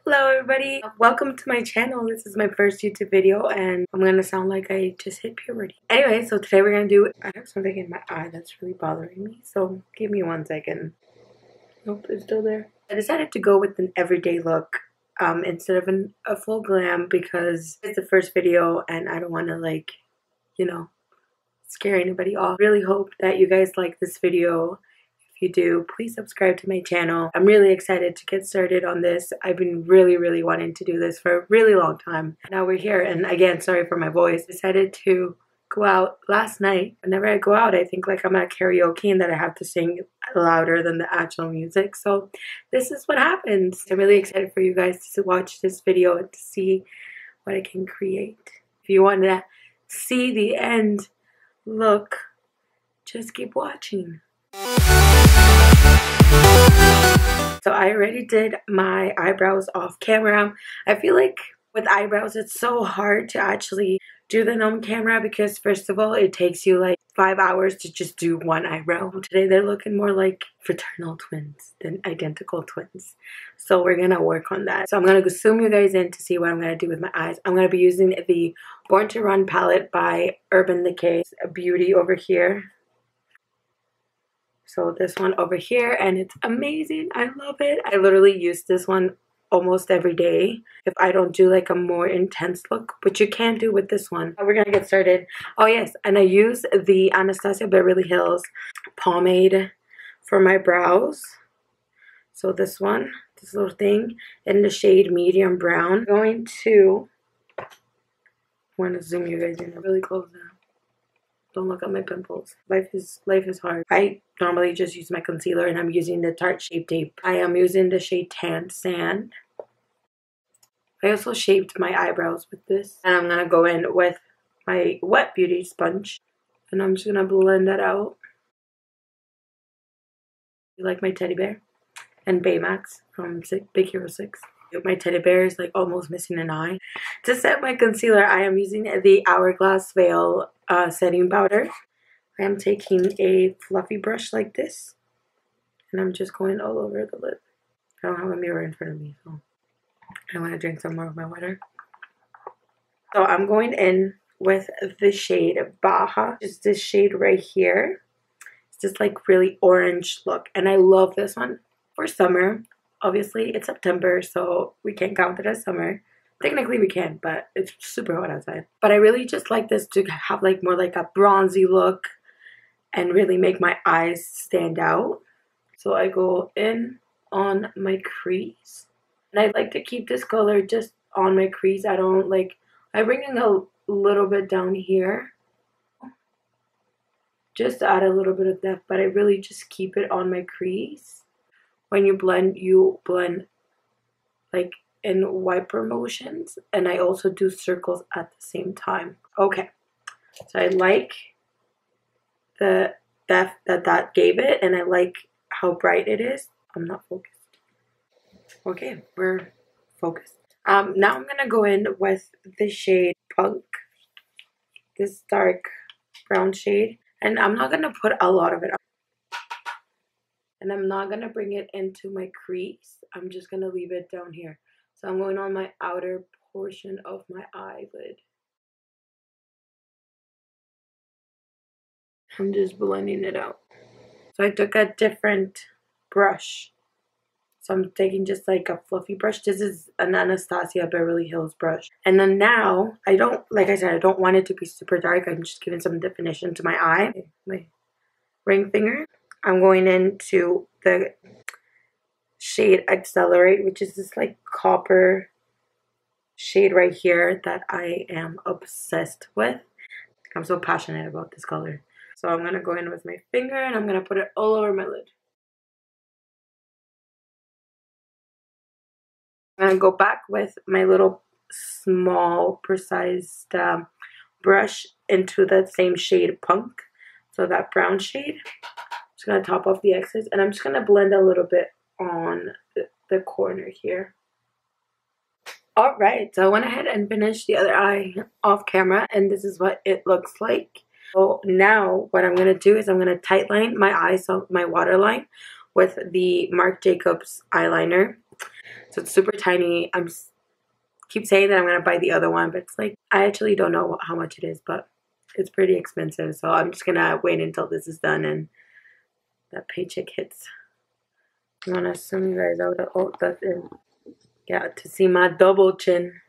Hello everybody, welcome to my channel. This is my first YouTube video and I'm gonna sound like I just hit puberty. Anyway, so today we're gonna do, I have something in my eye that's really bothering me, so give me 1 second. Nope, it's still there. I decided to go with an everyday look instead of a full glam because it's the first video and I don't want to, like, you know, scare anybody off. Really hope that you guys like this video. If you do, please subscribe to my channel. I'm really excited to get started on this. I've been really wanting to do this for a really long time. Now we're here, and again, sorry for my voice. I decided to go out last night. Whenever I go out, I think like I'm at karaoke and that I have to sing louder than the actual music. So this is what happens. I'm really excited for you guys to watch this video and to see what I can create. If you want to see the end look, just keep watching. So I already did my eyebrows off camera. I feel like with eyebrows it's so hard to actually do them on camera because first of all it takes you like 5 hours to just do one eyebrow. Today they're looking more like fraternal twins than identical twins. So we're gonna work on that. So I'm gonna zoom you guys in to see what I'm gonna do with my eyes. I'm gonna be using the Born to Run palette by Urban Decay. A beauty over here. So this one over here, and it's amazing. I love it. I literally use this one almost every day if I don't do like a more intense look, but you can do with this one. We're gonna get started. Oh yes, and I use the Anastasia Beverly Hills pomade for my brows. So this one, this little thing in the shade medium brown. I'm going to zoom you guys in really close now. Don't look at my pimples. Life is hard. I normally just use my concealer and I'm using the Tarte Shape Tape. I am using the shade Tan Sand. I also shaped my eyebrows with this. And I'm going to go in with my wet beauty sponge. And I'm just going to blend that out. You like my teddy bear? And Baymax from Big Hero 6. My teddy bear is like almost missing an eye. To set my concealer, I am using the Hourglass Veil setting powder. I am taking a fluffy brush like this, and I'm just going all over the lid. I don't have a mirror in front of me, so I want to drink some more of my water. So I'm going in with the shade Baja, just this shade right here. It's just like really orange look, and I love this one for summer. Obviously, it's September, so we can't count it as summer. Technically, we can, but it's super hot outside. But I really just like this to have like more like a bronzy look and really make my eyes stand out. So I go in on my crease. And I like to keep this color just on my crease. I don't like, I bring in a little bit down here. Just to add a little bit of depth, but I really just keep it on my crease. When you blend like in wiper motions, and I also do circles at the same time. Okay, so I like the depth that gave it, and I like how bright it is. I'm not focused. Okay, we're focused. Now I'm gonna go in with the shade Punk, this dark brown shade, and I'm not gonna put a lot of it on. And I'm not going to bring it into my crease. I'm just going to leave it down here. So I'm going on my outer portion of my eyelid. I'm just blending it out. So I took a different brush. So I'm taking just like a fluffy brush. This is an Anastasia Beverly Hills brush. And then now, I don't, like I said, I don't want it to be super dark. I'm just giving some definition to my eye. My ring finger. I'm going into the shade Accelerate, which is this like copper shade right here that I am obsessed with. I'm so passionate about this color. So I'm going to go in with my finger and I'm going to put it all over my lid. I'm going to go back with my little small precise brush into that same shade Punk. So that brown shade. I'm going to top off the excess, and I'm just going to blend a little bit on the corner here. Alright, so I went ahead and finished the other eye off camera, and this is what it looks like. So now what I'm going to do is I'm going to tightline my eyes, so my waterline, with the Marc Jacobs eyeliner. So it's super tiny. Keep saying that I'm gonna buy the other one, but it's like I actually don't know how much it is, but it's pretty expensive. So I'm just gonna wait until this is done and that paycheck hits. I wanna assume you guys out. Oh, that's it. Yeah, to see my double chin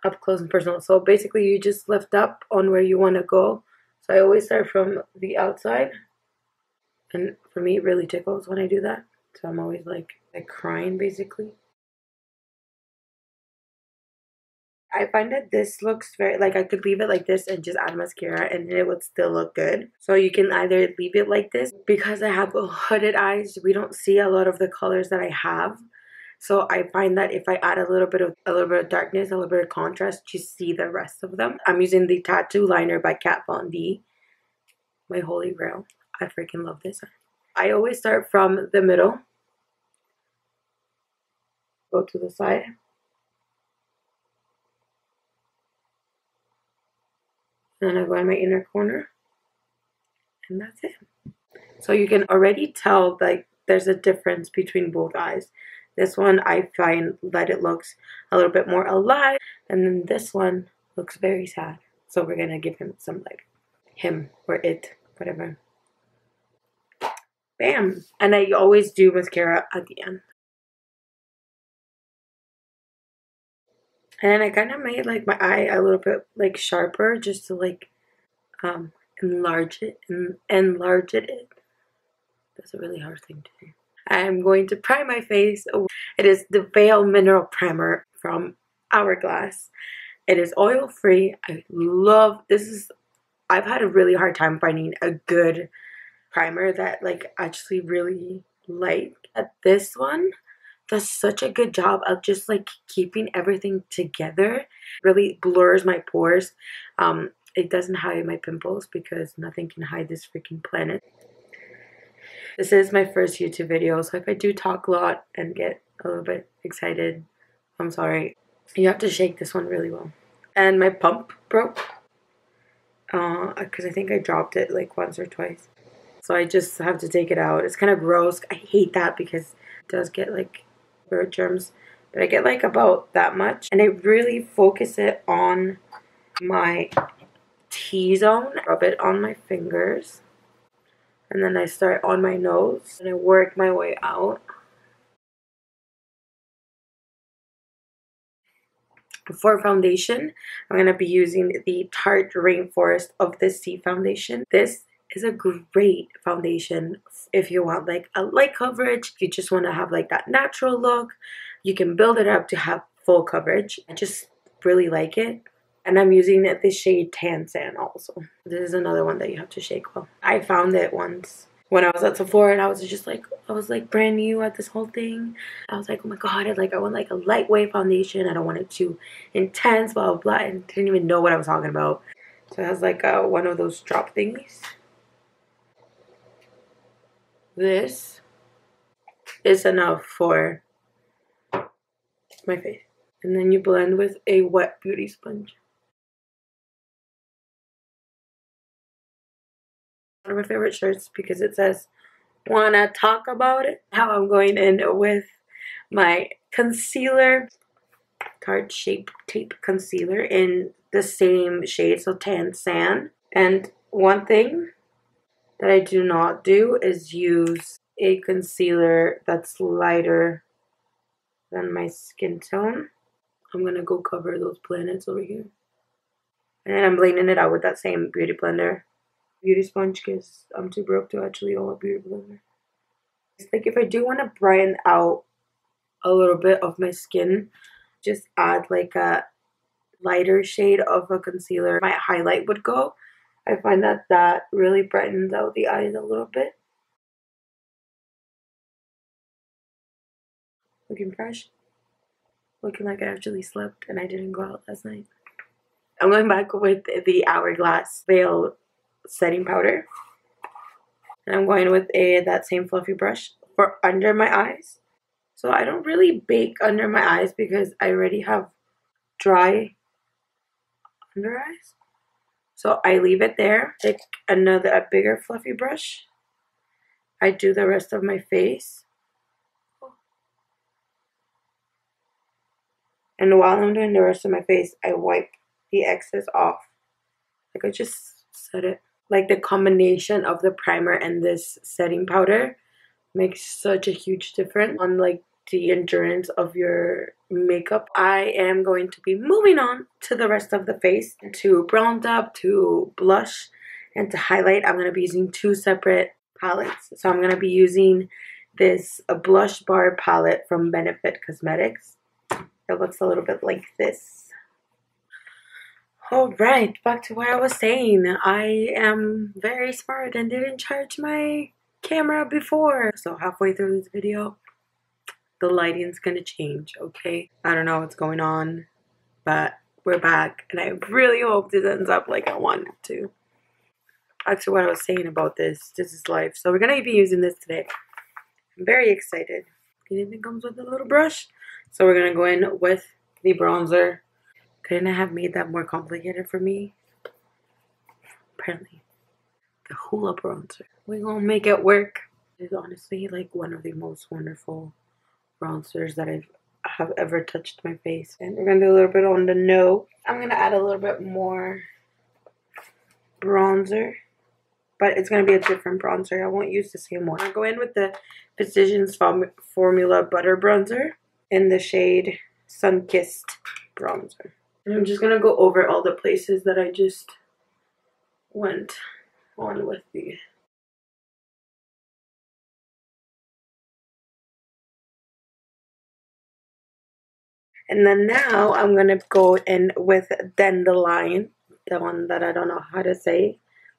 up close and personal. So basically, you just lift up on where you want to go. So I always start from the outside, and for me, it really tickles when I do that. So I'm always like crying basically. I find that this looks very, like I could leave it like this and just add mascara and it would still look good. So you can either leave it like this. Because I have hooded eyes, we don't see a lot of the colors that I have. So I find that if I add a little bit of darkness, a little bit of contrast, you see the rest of them. I'm using the Tattoo Liner by Kat Von D. My holy grail. I freaking love this. I always start from the middle. Go to the side. And then I go in my inner corner. And that's it. So you can already tell like there's a difference between both eyes. This one I find that it looks a little bit more alive. And then this one looks very sad. So we're going to give him some light. Him or it, whatever. Bam! And I always do mascara at the end. And then I kind of made like my eye a little bit like sharper just to like enlarge it and enlarge it. That's a really hard thing to do. I'm going to prime my face. It is the Veil Mineral Primer from Hourglass. It is oil free. I love this. I've had a really hard time finding a good primer that like actually really like. This one does such a good job of just like keeping everything together. Really blurs my pores. It doesn't hide my pimples because nothing can hide this freaking planet. This is my first YouTube video, so if I do talk a lot and get a little bit excited, I'm sorry. You have to shake this one really well. And my pump broke because I think I dropped it like once or twice. So I just have to take it out. It's kind of gross. I hate that because it does get like bird germs. But I get like about that much. And I really focus it on my T-zone. Rub it on my fingers. And then I start on my nose. And I work my way out. For foundation, I'm going to be using the Tarte Rainforest of the Sea foundation. This is a great foundation if you want like a light coverage. If you just want to have like that natural look, you can build it up to have full coverage. I just really like it. And I'm using the shade Tan Sand also. This is another one that you have to shake well. I found it once when I was at Sephora and I was like brand new at this whole thing. I was like, oh my god, I want like a lightweight foundation. I don't want it too intense, blah blah blah. And didn't even know what I was talking about. So it has like one of those drop thingies. This is enough for my face. And then you blend with a wet beauty sponge. One of my favorite shirts because it says, wanna talk about it? How I'm going in with my concealer, Tarte Shape Tape Concealer in the same shade, so Tan Sand. And one thing that I do not do is use a concealer that's lighter than my skin tone. I'm gonna go cover those planets over here. And then I'm blending it out with that same beauty blender. Beauty sponge because I'm too broke to actually own a beauty blender. It's like if I do want to brighten out a little bit of my skin, just add like a lighter shade of a concealer. My highlight would go. I find that really brightens out the eyes a little bit. Looking fresh. Looking like I actually slept and I didn't go out last night. I'm going back with the Hourglass Veil setting powder. And I'm going with that same fluffy brush for under my eyes. So I don't really bake under my eyes because I already have dry under eyes. So I leave it there. Take a bigger fluffy brush. I do the rest of my face. And while I'm doing the rest of my face, I wipe the excess off. Like I just said it. Like the combination of the primer and this setting powder makes such a huge difference on like the endurance of your makeup. I am going to be moving on to the rest of the face, to bronze up, to blush, and to highlight. I'm going to be using two separate palettes. So I'm going to be using this blush bar palette from Benefit Cosmetics. It looks a little bit like this. Alright, back to what I was saying. I am very smart and didn't charge my camera before. So halfway through this video, the lighting's gonna change, okay? I don't know what's going on, but we're back. And I really hope this ends up like I want it to. Back to what I was saying about this. This is life. So we're gonna be using this today. I'm very excited. It even comes with a little brush. So we're gonna go in with the bronzer. Couldn't I have made that more complicated for me? Apparently. The hula bronzer. We're gonna make it work. It's honestly like one of the most wonderful bronzers that I have ever touched my face. And we're gonna do a little bit on the nose. I'm gonna add a little bit more bronzer. But it's gonna be a different bronzer. I won't use the same one. I'll go in with the Physicians Formula Butter Bronzer in the shade Sun-Kissed Bronzer. And I'm just gonna go over all the places that I just went on with the. And then now I'm gonna go in with Dandelion, the one that I don't know how to say.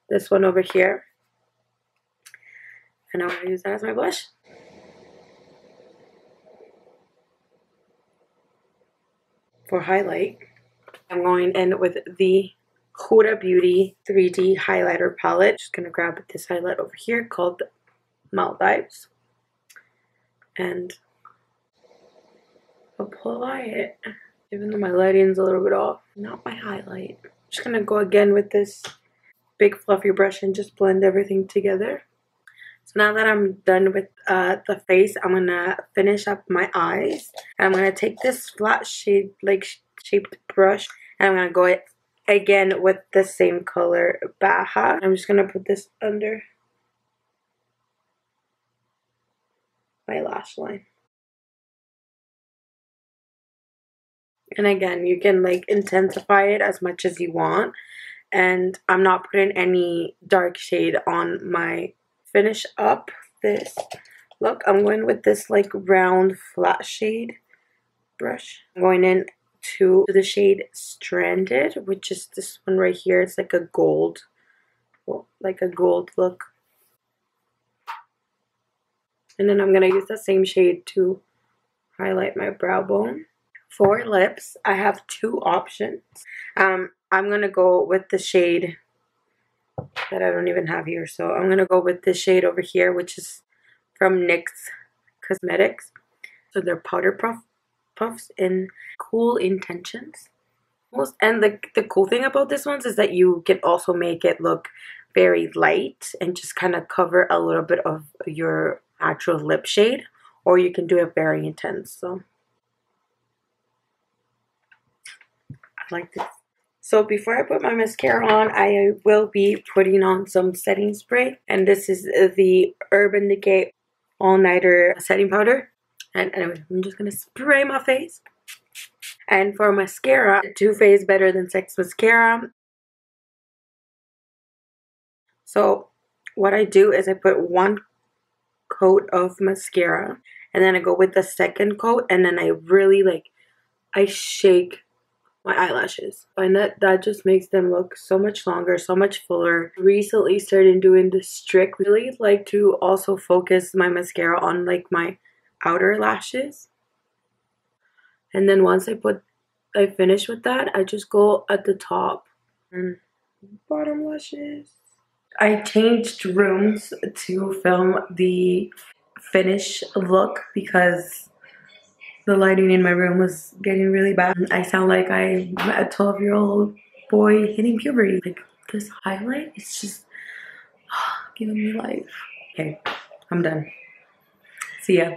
This one over here. And I'm gonna use that as my blush. For highlight, I'm going in with the Huda Beauty 3D highlighter palette. Just gonna grab this highlight over here called Maldives and apply it. Even though my lighting's a little bit off, not my highlight. Just gonna go again with this big fluffy brush and just blend everything together. So now that I'm done with the face, I'm gonna finish up my eyes. And I'm gonna take this flat shaped brush and I'm gonna go again with the same color Baja. I'm just gonna put this under my lash line. And again, you can like intensify it as much as you want. And I'm not putting any dark shade on my finish up this look. I'm going with this like round flat shade brush. I'm going in to the shade Stranded, which is this one right here. It's like a gold, look. And then I'm gonna use the same shade to highlight my brow bone. For lips, I have two options. I'm gonna go with the shade that I don't even have here. So I'm gonna go with this shade over here, which is from NYX Cosmetics. So they're powder puffs in Cool Intentions. And the cool thing about this ones is that you can also make it look very light and just kind of cover a little bit of your actual lip shade, or you can do it very intense. So I like this. So before I put my mascara on, I will be putting on some setting spray. And this is the Urban Decay All Nighter setting powder. And anyway, I'm just going to spray my face. And for mascara, Too Faced Better Than Sex mascara. So what I do is I put one coat of mascara. And then I go with the second coat. And then I really I shake my eyelashes. I find that just makes them look so much longer, so much fuller. Recently started doing this trick. Really like to also focus my mascara on like my outer lashes. And then once I finish with that, I just go at the top and bottom lashes. I changed rooms to film the finish look because the lighting in my room was getting really bad. I sound like I'm a 12-year-old boy hitting puberty. Like this highlight, it's just giving me life. Okay, I'm done. See ya.